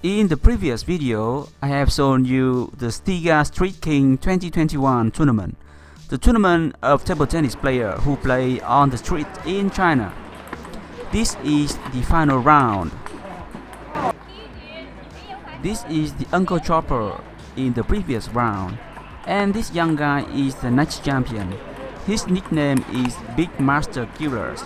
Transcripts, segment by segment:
In the previous video, I have shown you the Stiga Street King 2021 tournament, the tournament of table tennis players who play on the street in China. This is the final round. This is the Uncle Chopper in the previous round, and this young guy is the next champion. His nickname is Big Master Killers.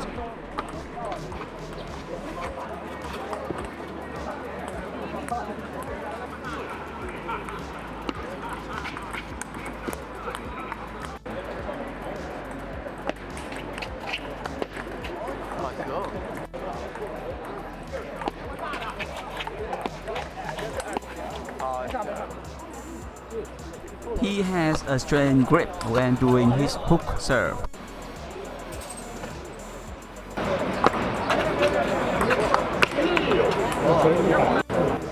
He has a strange grip when doing his hook serve.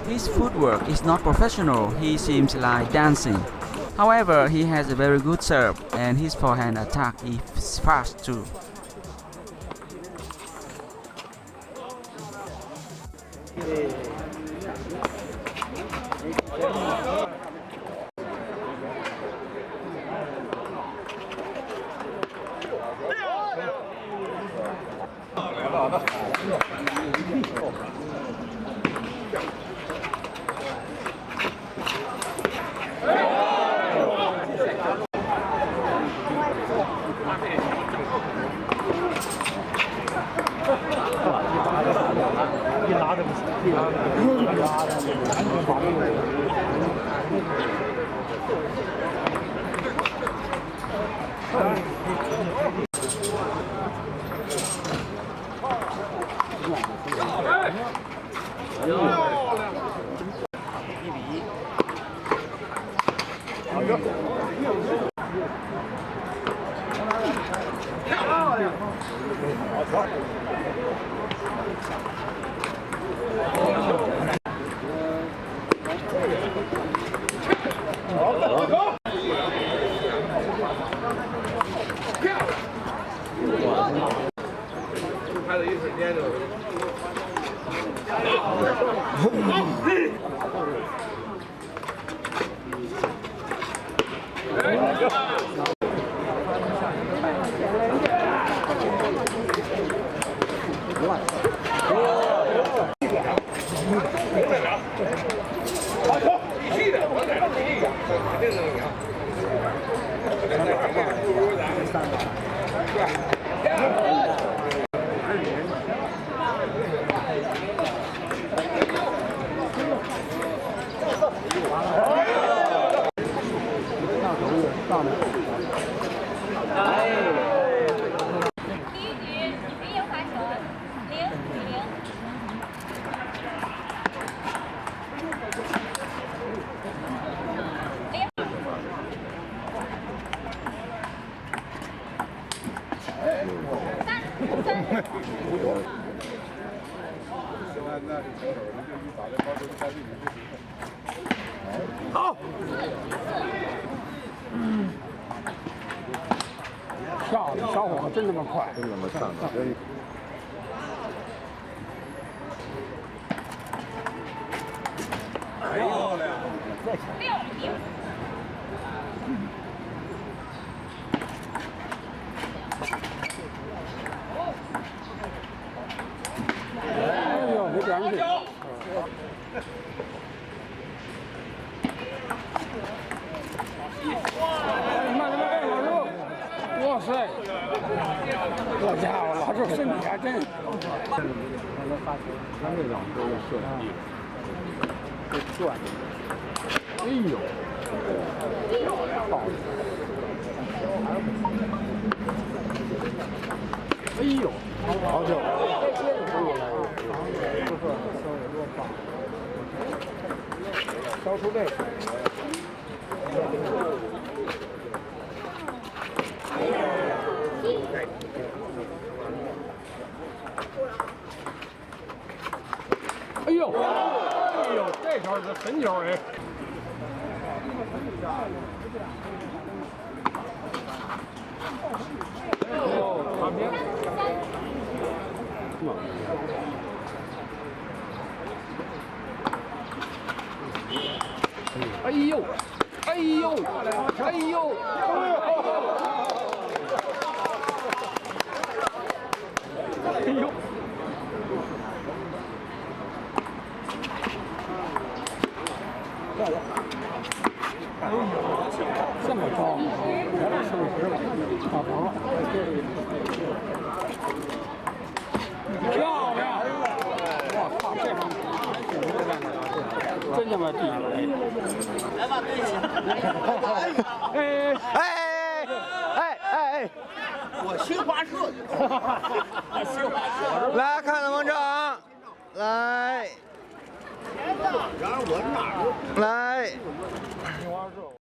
His footwork is not professional, he seems like dancing. However, he has a very good serve and his forehand attack is fast too.小伙子真那么快？真那么上的，真。漂亮！哎呦，没关系。哇塞！我家伙，老师身体还真。他那种都是设计，这转。哎呦！哎呦！好久。消除这个。哎呦！哎呦，这球是神球哎！哦，旁边。哎呦，哎呦，哎呦，哎呦！这么高，是不是？打薄了，漂亮！我靠，这场真他妈地道！来吧，对起！我新华社的，新华社。来看王正，来，然而我哪儿？来。新华社。